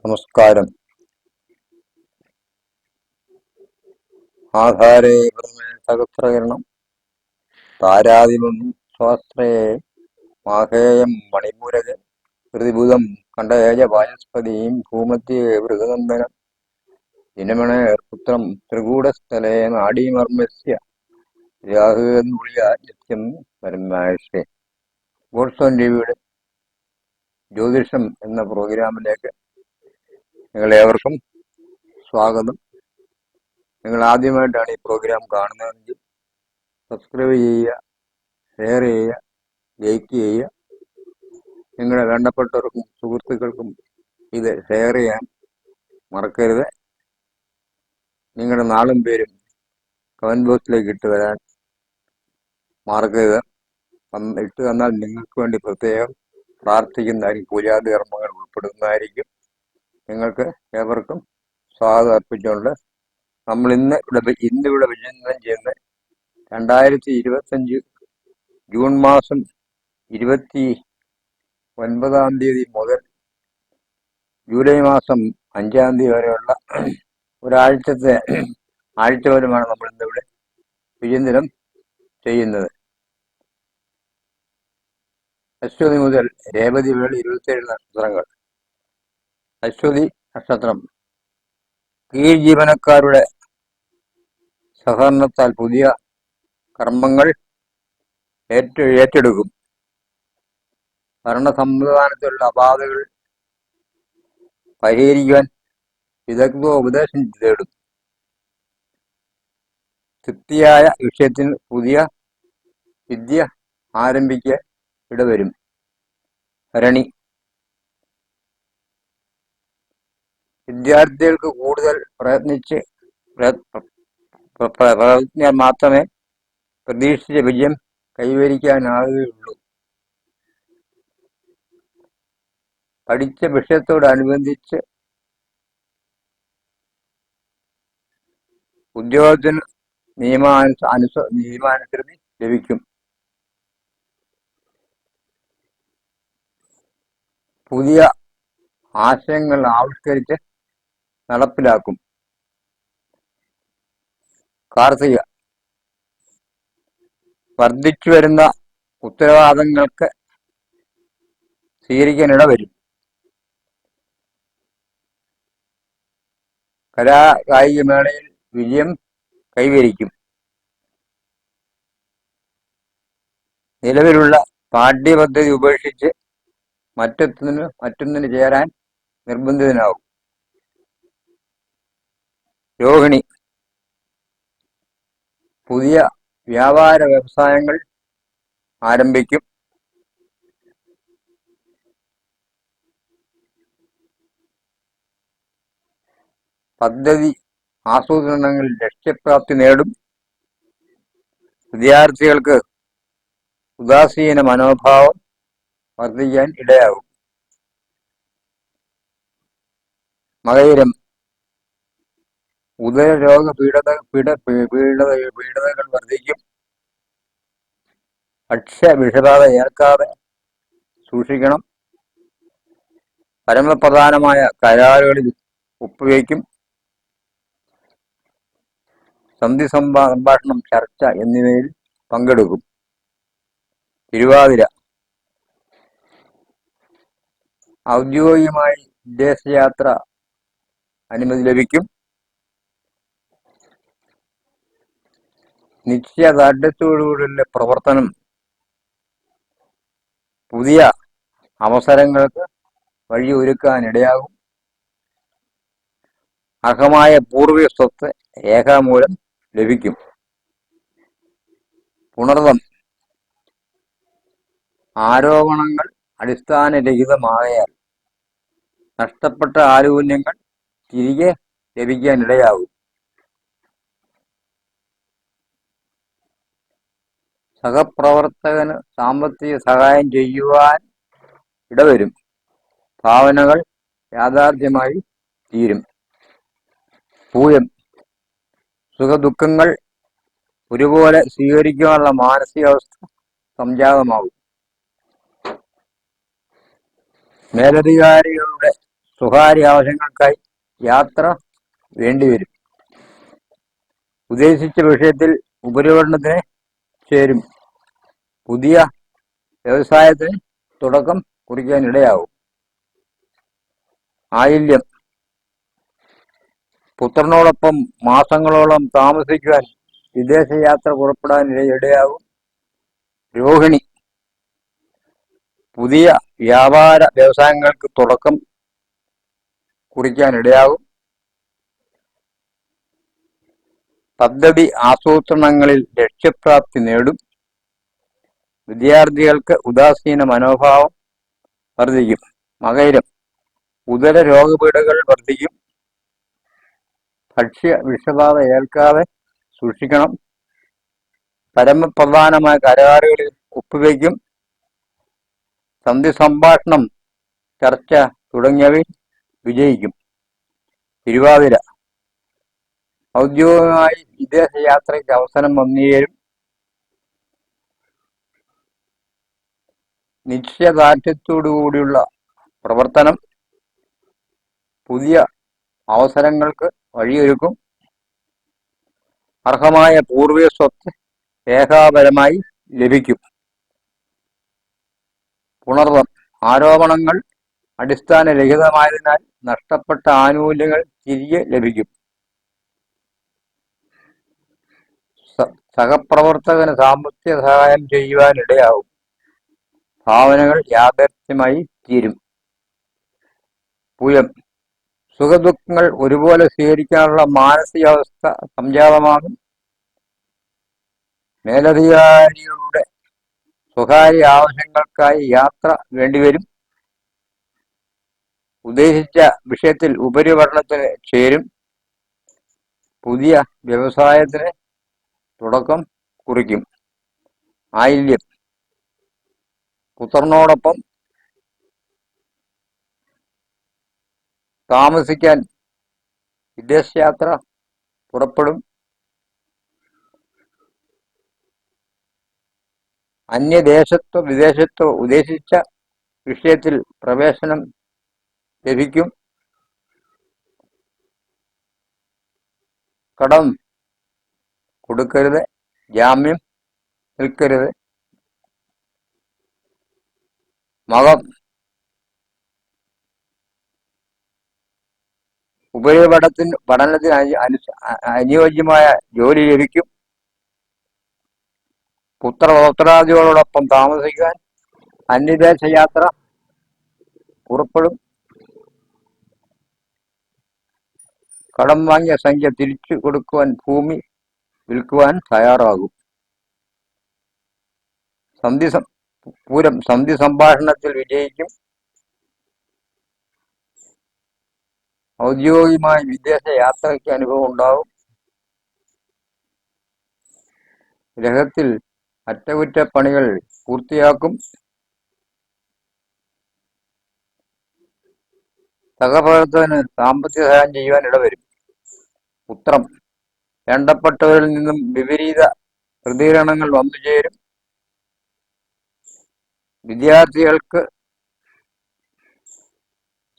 നമസ്കാരം. ആധാരേ പ്രഥമേ സഹസ്രകിരണം താരാതിമം സ്വാശ്രയേ മാഹേയം മണിപൂരക പ്രതിഭുതം കണ്ഠേജ വാചസ്പതിയും ഭൂമധ്യേ മൃഗനന്ദനം ദിനമണേർപുത്രം ത്രികൂടസ്ഥലേ നാഡീമർമ്മസ്യ രാഹുവിളിയ നിത്യം പരമാശ്രേ. ഗോഡ്സോൺ ടിവിയുടെ ജ്യോതിഷം എന്ന പ്രോഗ്രാമിലേക്ക് നിങ്ങളേവർക്കും സ്വാഗതം. നിങ്ങൾ ആദ്യമായിട്ടാണ് ഈ പ്രോഗ്രാം കാണുന്നതെങ്കിൽ സബ്സ്ക്രൈബ് ചെയ്യുക, ഷെയർ ചെയ്യുക, ലൈക്ക് ചെയ്യുക. നിങ്ങളുടെ വേണ്ടപ്പെട്ടവർക്കും സുഹൃത്തുക്കൾക്കും ഇത് ഷെയർ ചെയ്യാൻ മറക്കരുത്. നിങ്ങളുടെ നാളും പേരും കമൻറ്റ് ബോക്സിലേക്ക് ഇട്ട് വരാൻ മറക്കരുത്. ഇട്ട് തന്നാൽ നിങ്ങൾക്ക് വേണ്ടി പ്രത്യേകം പ്രാർത്ഥിക്കുന്നതായിരിക്കും, പൂജാതി കർമ്മങ്ങൾ ഉൾപ്പെടുന്നതായിരിക്കും. നിങ്ങൾക്ക് ഏവർക്കും സ്വാഗതം അർപ്പിച്ചുകൊണ്ട് നമ്മൾ ഇന്നിവിടെ വിചിന്തനം ചെയ്യുന്ന 2025 ജൂൺ മാസം 29 മുതൽ ജൂലൈ മാസം 5 വരെയുള്ള ആഴ്ചവരമാണ് നമ്മൾ ഇന്നിവിടെ വിചിന്തനം ചെയ്യുന്നത്. അശ്വതി മുതൽ രേവതി വരെ 27 നക്ഷത്രങ്ങൾ. അശ്വതി നക്ഷത്രം കീഴ് ജീവനക്കാരുടെ സഹകരണത്താൽ പുതിയ കർമ്മങ്ങൾ ഏറ്റെടുക്കും. ഭരണ സംവിധാനത്തിലുള്ള അപാധകൾ പരിഹരിക്കുവാൻ ഉപദേശം തേടും. തൃപ്തിയായ വിഷയത്തിന് പുതിയ വിദ്യ ആരംഭിക്കാൻ ഇടവരും. ഭരണി വിദ്യാർത്ഥികൾക്ക് കൂടുതൽ പ്രയത്നിച്ചാൽ മാത്രമേ പ്രതീക്ഷിച്ച വിജയം കൈവരിക്കാനാവുകയുള്ളൂ. പഠിച്ച വിഷയത്തോടനുബന്ധിച്ച് ഉദ്യോഗത്തിന് നിയമാനുസൃതി ലഭിക്കും. പുതിയ ആശയങ്ങൾ ആവിഷ്കരിച്ച് നടപ്പിലാക്കും. കാർത്തിക വർദ്ധിച്ചു വരുന്ന ഉത്തരവാദിത്തങ്ങൾക്ക് സ്വീകരിക്കാനിട വരും. കലാകായിക മേളയിൽ വിജയം കൈവരിക്കും. നിലവിലുള്ള പാഠ്യപദ്ധതി ഉപേക്ഷിച്ച് മറ്റൊന്നിന് ചേരാൻ നിർബന്ധിതനാവും. രോഹിണി പുതിയ വ്യാപാര വ്യവസായങ്ങൾ ആരംഭിക്കും. പദ്ധതി ആസൂത്രണങ്ങളിൽ ലക്ഷ്യപ്രാപ്തി നേടും. വിദ്യാർത്ഥികൾക്ക് ഉദാസീന മനോഭാവം വർദ്ധിക്കാൻ ഇടയാകും. മകയിരം ഉദരരോഗ പീഡതകൾ വർദ്ധിക്കും. ഭക്ഷ്യ വിഷബാധ ഏൽക്കാതെ സൂക്ഷിക്കണം. പരമപ്രധാനമായ കരാറുകളിൽ ഒപ്പുവയ്ക്കും. സന്ധി സംഭാഷണം, ചർച്ച എന്നിവയിൽ പങ്കെടുക്കും. തിരുവാതിര ഔദ്യോഗികമായി വിദേശയാത്ര അനുമതി ലഭിക്കും. നിശ്ചയദാർഢ്യത്തോടുകൂടിയുള്ള പ്രവർത്തനം പുതിയ അവസരങ്ങൾക്ക് വഴിയൊരുക്കാനിടയാകും. അർഹമായ പൂർവിക സ്വത്ത് രേഖാമൂലം ലഭിക്കും. പുണർതം ആരോപണങ്ങൾ അടിസ്ഥാനരഹിതമായാൽ നഷ്ടപ്പെട്ട ആനുകൂല്യങ്ങൾ തിരികെ ലഭിക്കാനിടയാകും. സഹപ്രവർത്തകന് സാമ്പത്തിക സഹായം ചെയ്യുവാൻ ഇടവരും. ഭാവനകൾ യാഥാർത്ഥ്യമായി തീരും. പൂയം സുഖദുഃഖങ്ങൾ ഒരുപോലെ സ്വീകരിക്കാനുള്ള മാനസികാവസ്ഥ സംജാതമാകും. മേലധികാരികളുടെ സ്വകാര്യ ആവശ്യങ്ങൾക്കായി യാത്ര വേണ്ടിവരും. ഉദ്ദേശിച്ച വിഷയത്തിൽ ഉപരിപഠനത്തിന് ചേരും. പുതിയ വ്യവസായത്തിന് തുടക്കം കുറിക്കാനിടയാവും. ആയില്യം പുത്രനോടൊപ്പം മാസങ്ങളോളം താമസിക്കുവാൻ വിദേശയാത്ര പുറപ്പെടാനിടയാവും. രോഹിണി പുതിയ വ്യാപാര വ്യവസായങ്ങൾക്ക് തുടക്കം കുറിക്കാനിടയാവും. പദ്ധതി ആസൂത്രണങ്ങളിൽ ലക്ഷ്യപ്രാപ്തി നേടും. വിദ്യാർത്ഥികൾക്ക് ഉദാസീന മനോഭാവം വർദ്ധിക്കും. മകയിരം ഉദര രോഗപീഠകൾ വർദ്ധിക്കും. ഭക്ഷ്യ വിഷബാധ ഏൽക്കാതെ സൂക്ഷിക്കണം. പരമപ്രധാനമായ കരാറുകളിൽ ഒപ്പുവയ്ക്കും. സന്ധി സംഭാഷണം, ചർച്ച തുടങ്ങിയവയിൽ വിജയിക്കും. തിരുവാതിര ഔദ്യോഗികമായി വിദേശയാത്രയ്ക്ക് അവസരം വന്നുചേരും. നിശ്ചയദാർഢ്യത്തോടുകൂടിയുള്ള പ്രവർത്തനം പുതിയ അവസരങ്ങൾക്ക് വഴിയൊരുക്കും. അർഹമായ പൂർവിക സ്വത്ത് രേഖാപരമായി ലഭിക്കും. പുണർതം ആരോപണങ്ങൾ അടിസ്ഥാനരഹിതമായതിനാൽ നഷ്ടപ്പെട്ട ആനുകൂല്യങ്ങൾ തിരികെ ലഭിക്കും. സഹപ്രവർത്തകന് സാമ്പത്തിക സഹായം ചെയ്യുവാനിടയാവും. ഭാവനകൾ യാഥാർത്ഥ്യമായി തീരും. പൂയം സുഖദുഃഖങ്ങൾ ഒരുപോലെ സ്വീകരിക്കാനുള്ള മാനസികാവസ്ഥ സംജാതമാകും. മേലധികാരികളുടെ സ്വകാര്യ ആവശ്യങ്ങൾക്കായി യാത്ര വേണ്ടിവരും. ഉദ്ദേശിച്ച വിഷയത്തിൽ ഉപരിപഠനത്തിന് ചേരും. പുതിയ വ്യവസായത്തിന് തുടക്കം കുറിക്കും. ആയില്യം പുത്രനോടൊപ്പം താമസിക്കാൻ വിദേശയാത്ര പുറപ്പെടും. അന്യദേശത്തോ വിദേശത്തോ ഉദ്ദേശിച്ച വിഷയത്തിൽ പ്രവേശനം ലഭിക്കും. കടം കൊടുക്കരുത്. ജാമ്യം നിൽക്കരുത്. മകം പഠനത്തിന് അനുയോജ്യമായ ജോലി ലഭിക്കും. പുത്രപൗത്രാദികളോടൊപ്പം താമസിക്കാൻ അന്യദേശ യാത്ര പുറപ്പെടും. കടം വാങ്ങിയ സംഖ്യ തിരിച്ചു കൊടുക്കുവാൻ ഭൂമി വിൽക്കുവാൻ തയ്യാറാകും. പൂരം സന്ധി സംഭാഷണത്തിൽ വിജയിക്കും. ഔദ്യോഗികമായി വിദേശ യാത്രയ്ക്ക് അനുഭവം ഉണ്ടാവും. ഗ്രഹത്തിൽ അറ്റകുറ്റപ്പണികൾ പൂർത്തിയാക്കും. സഹപ്രവർത്തകന് സാമ്പത്തിക സഹായം ചെയ്യുവാൻ ഇടവരും. ഉത്രം വേണ്ടപ്പെട്ടവരിൽ നിന്നും വിപരീത പ്രതികരണങ്ങൾ വന്നുചേരും. വിദ്യാർത്ഥികൾക്ക്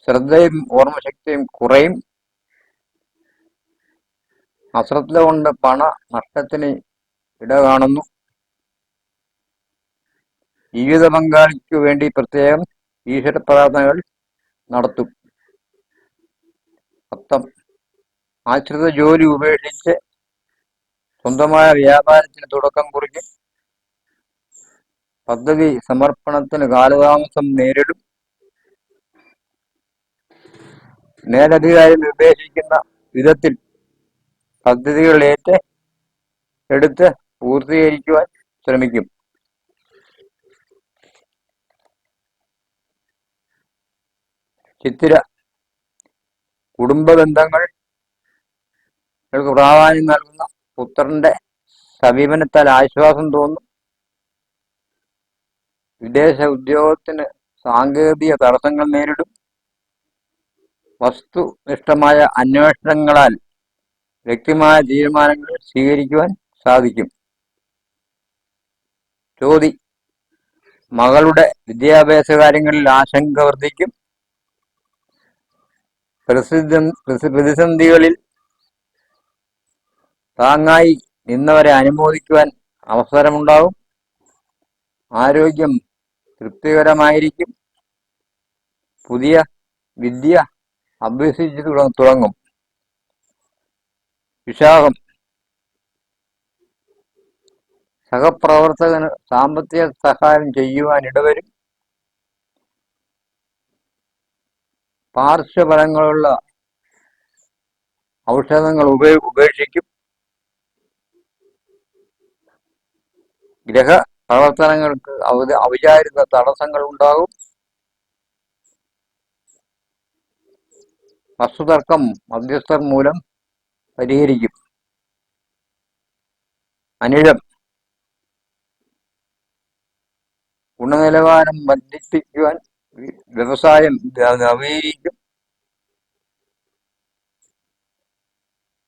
ശ്രദ്ധയും ഓർമ്മശക്തിയും കുറയും. അശ്രദ്ധ കൊണ്ട് പണ നഷ്ടത്തിന് ഇട കാണുന്നു. ജീവിത പങ്കാളിക്കു വേണ്ടി പ്രത്യേകം ഈശ്വര പ്രാർത്ഥനകൾ നടത്തും. അത്തം ആശ്രിത ജോലി ഉപേക്ഷിച്ച് സ്വന്തമായ വ്യാപാരത്തിന് തുടക്കം കുറിക്കും. പദ്ധതി സമർപ്പണത്തിന് കാലതാമസം നേരിടും. മേലധികാരി നിർദ്ദേശിക്കുന്ന വിധത്തിൽ പദ്ധതികൾ എടുത്ത് പൂർത്തീകരിക്കുവാൻ ശ്രമിക്കും. ചിത്തിര കുടുംബ ബന്ധങ്ങൾക്ക് പ്രാധാന്യം നൽകുന്ന പുത്രന്റെ സമീപനത്താൽ ആശ്വാസം തോന്നും. വിദേശ ഉദ്യോഗത്തിന് സാങ്കേതിക തടസ്സങ്ങൾ നേരിടും. വസ്തുനിഷ്ഠമായ അന്വേഷണങ്ങളാൽ വ്യക്തമായ തീരുമാനങ്ങൾ സ്വീകരിക്കുവാൻ സാധിക്കും. ചോതി മകളുടെ വിദ്യാഭ്യാസ കാര്യങ്ങളിൽ ആശങ്ക വർദ്ധിക്കും. പ്രതിസന്ധികളിൽ താങ്ങായി നിന്നവരെ അനുമോദിക്കുവാൻ അവസരമുണ്ടാകും. ആരോഗ്യം തൃപ്തികരമായിരിക്കും. പുതിയ വിദ്യ അഭ്യസിച്ചു തുടങ്ങും. വിശാഖം സഹപ്രവർത്തകന് സാമ്പത്തിക സഹായം ചെയ്യുവാൻ ഇടവരും. പാർശ്വഫലങ്ങളുള്ള ഔഷധങ്ങൾ ഉപേക്ഷിക്കും. ഗ്രഹ പ്രവർത്തനങ്ങൾക്ക് അവിചാരിത തടസ്സങ്ങൾ ഉണ്ടാകും. വസ്തുതർക്കം മധ്യസ്ഥർ മൂലം പരിഹരിക്കും. അനിഴം ഗുണനിലവാരം വർദ്ധിപ്പിക്കുവാൻ വ്യവസായം നവീകരിക്കും.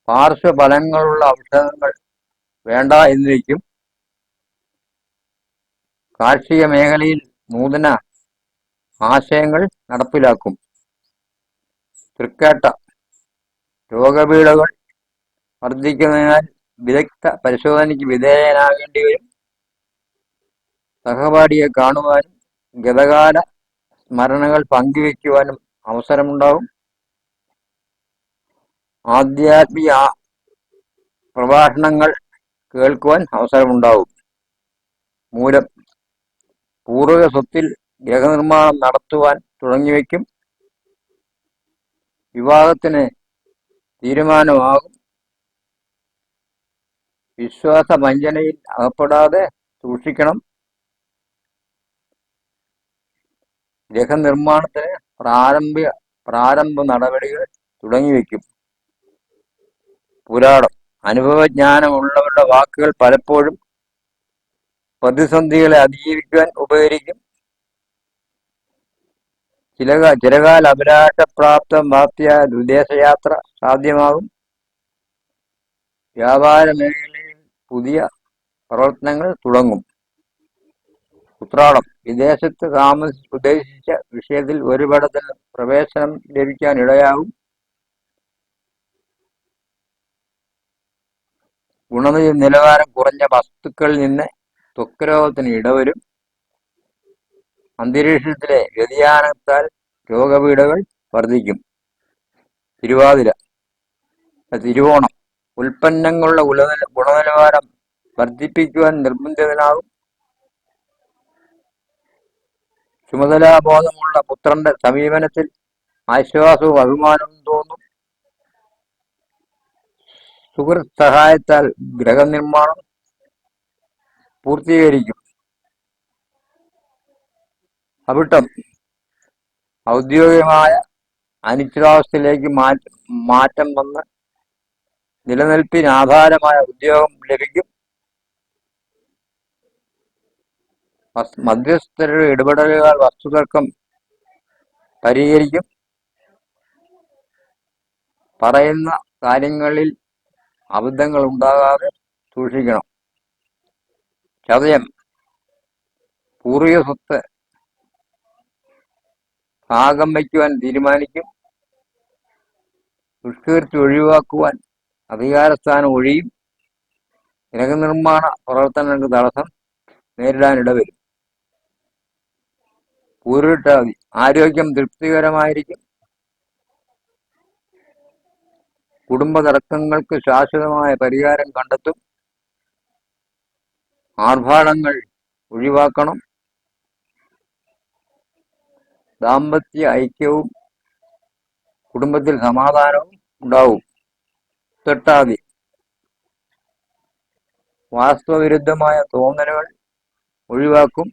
പാർശ്വഫലങ്ങളുള്ള ഔഷധങ്ങൾ വേണ്ട എന്നിരിക്കും. കാർഷിക മേഖലയിൽ നൂതന ആശയങ്ങൾ നടപ്പിലാക്കും. തൃക്കേട്ട രോഗപീഠകൾ വർദ്ധിക്കുന്നതിനാൽ വിദഗ്ധ പരിശോധനയ്ക്ക് വിധേയനാകേണ്ടി വരും. സഹപാഠിയെ കാണുവാനും ഗതകാല സ്മരണകൾ പങ്കുവയ്ക്കുവാനും അവസരമുണ്ടാകും. ആധ്യാത്മിക പ്രഭാഷണങ്ങൾ കേൾക്കുവാൻ അവസരമുണ്ടാകും. മൂലം പൂർവിക സ്വത്തിൽ ഗ്രഹനിർമ്മാണം നടത്തുവാൻ തുടങ്ങിവെക്കും. വിവാഹത്തിന് തീരുമാനമാകും. വിശ്വാസവഞ്ചനയിൽ അകപ്പെടാതെ സൂക്ഷിക്കണം. ഗ്രഹനിർമ്മാണത്തിന് പ്രാരംഭ നടപടികൾ തുടങ്ങിവെക്കും. പുരാണം അനുഭവജ്ഞാനമുള്ളവരുടെ വാക്കുകൾ പലപ്പോഴും പ്രതിസന്ധികളെ അതിജീവിക്കുവാൻ ഉപകരിക്കും. ചിരകാല അഭിലാഷപ്രാപ്തമായ വിദേശയാത്ര സാധ്യമാകും. വ്യാപാര മേഖലയിൽ പുതിയ പ്രവർത്തനങ്ങൾ തുടങ്ങും. ഉത്രാടം വിദേശത്ത് ഉദ്ദേശിച്ച വിഷയത്തിൽ ഒരുപടത്തിന് പ്രവേശനം ലഭിക്കാൻ ഇടയാകും. ഗുണനിലവാരം കുറഞ്ഞ വസ്തുക്കളിൽ നിന്ന് ത്വക്ക് രോഗത്തിന് ഇടവരും. അന്തരീക്ഷത്തിലെ വ്യതിയാനത്താൽ രോഗപീഠകൾ വർദ്ധിക്കും. തിരുവോണം ഉൽപ്പന്നങ്ങളുടെ ഗുണനിലവാരം വർദ്ധിപ്പിക്കുവാൻ നിർബന്ധിതനാകും. ചുമതലാബോധമുള്ള പുത്രന്റെ സമീപനത്തിൽ ആശ്വാസവും അഭിമാനവും തോന്നും. സുഹൃത്ത് സഹായത്താൽ ഗ്രഹനിർമ്മാണം പൂർത്തീകരിക്കും. അവിട്ടം ഔദ്യോഗികമായ അനിശ്ചിതാവസ്ഥയിലേക്ക് മാറ്റം വന്ന് നിലനിൽപ്പിന് ആധാരമായ ഉദ്യോഗം ലഭിക്കും. മധ്യസ്ഥരുടെ ഇടപെടലുകൾ വസ്തുതർക്കം പരിഹരിക്കും. പറയുന്ന കാര്യങ്ങളിൽ അബദ്ധങ്ങൾ ഉണ്ടാകാതെ സൂക്ഷിക്കണം. ചതയം പൂർവിക സ്വത്ത് ഭാഗം വയ്ക്കുവാൻ തീരുമാനിക്കും. ദുഷ്കീർത്തി ഒഴിവാക്കുവാൻ അധികാരസ്ഥാനം ഒഴിയും. ഗ്രഹനിർമ്മാണ പ്രവർത്തനങ്ങൾക്ക് തടസ്സം നേരിടാനിടവരും. പൂരുരുട്ടാതി ആരോഗ്യം തൃപ്തികരമായിരിക്കും. കുടുംബ തർക്കങ്ങൾക്ക് ശാശ്വതമായ പരിഹാരം കണ്ടെത്തും. ആർഭാടങ്ങൾ ഒഴിവാക്കണം. ദാമ്പത്യ ഐക്യവും കുടുംബത്തിൽ സമാധാനവും ഉണ്ടാവും. തെട്ടാതി വാസ്തവവിരുദ്ധമായ തോന്നലുകൾ ഒഴിവാക്കും.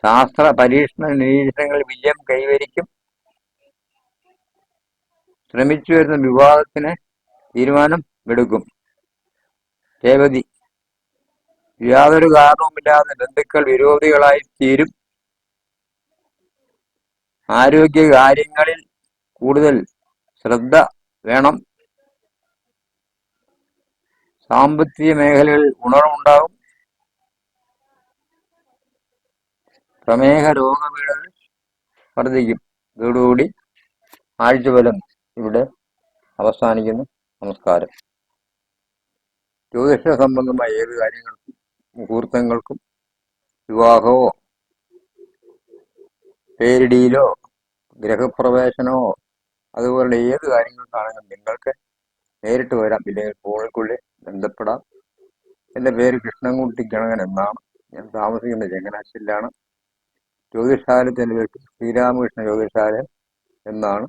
ശാസ്ത്ര പരീക്ഷണ നിരീക്ഷണങ്ങളിൽ വിജയം കൈവരിക്കും. ശ്രമിച്ചു വരുന്ന വിവാഹത്തിന് തീരുമാനം എടുക്കും. രേവതി യാതൊരു കാരണവുമില്ലാതെ ബന്ധുക്കൾ വിരോധികളായി തീരും. ആരോഗ്യ കാര്യങ്ങളിൽ കൂടുതൽ ശ്രദ്ധ വേണം. സാമ്പത്തിക മേഖലകളിൽ ഉണർവുണ്ടാകും. പ്രമേഹ രോഗപീഠകൾ വർദ്ധിക്കും. ഇതോടുകൂടി ആഴ്ചഫലം ഇവിടെ അവസാനിക്കുന്നു. നമസ്കാരം. ജ്യോതിഷ സംബന്ധമായ ഏത് കാര്യങ്ങൾക്കും മുഹൂർത്തങ്ങൾക്കും വിവാഹമോ പേരിടിയിലോ ഗ്രഹപ്രവേശനമോ അതുപോലുള്ള ഏത് കാര്യങ്ങൾക്കാണെങ്കിലും നിങ്ങൾക്ക് നേരിട്ട് വരാം. ഇല്ലെങ്കിൽ ഫോണിൽക്കുള്ളിൽ ബന്ധപ്പെടാം. എൻ്റെ പേര് കൃഷ്ണൻകുട്ടി ഗണകൻ എന്നാണ്. ഞാൻ താമസിക്കുന്നത് ചങ്ങനാശ്ശേരിയിലാണ്. ജ്യോതിഷാലയത്തിൻ്റെ പേര് ശ്രീരാമകൃഷ്ണ ജ്യോതിഷാലയം എന്നാണ്.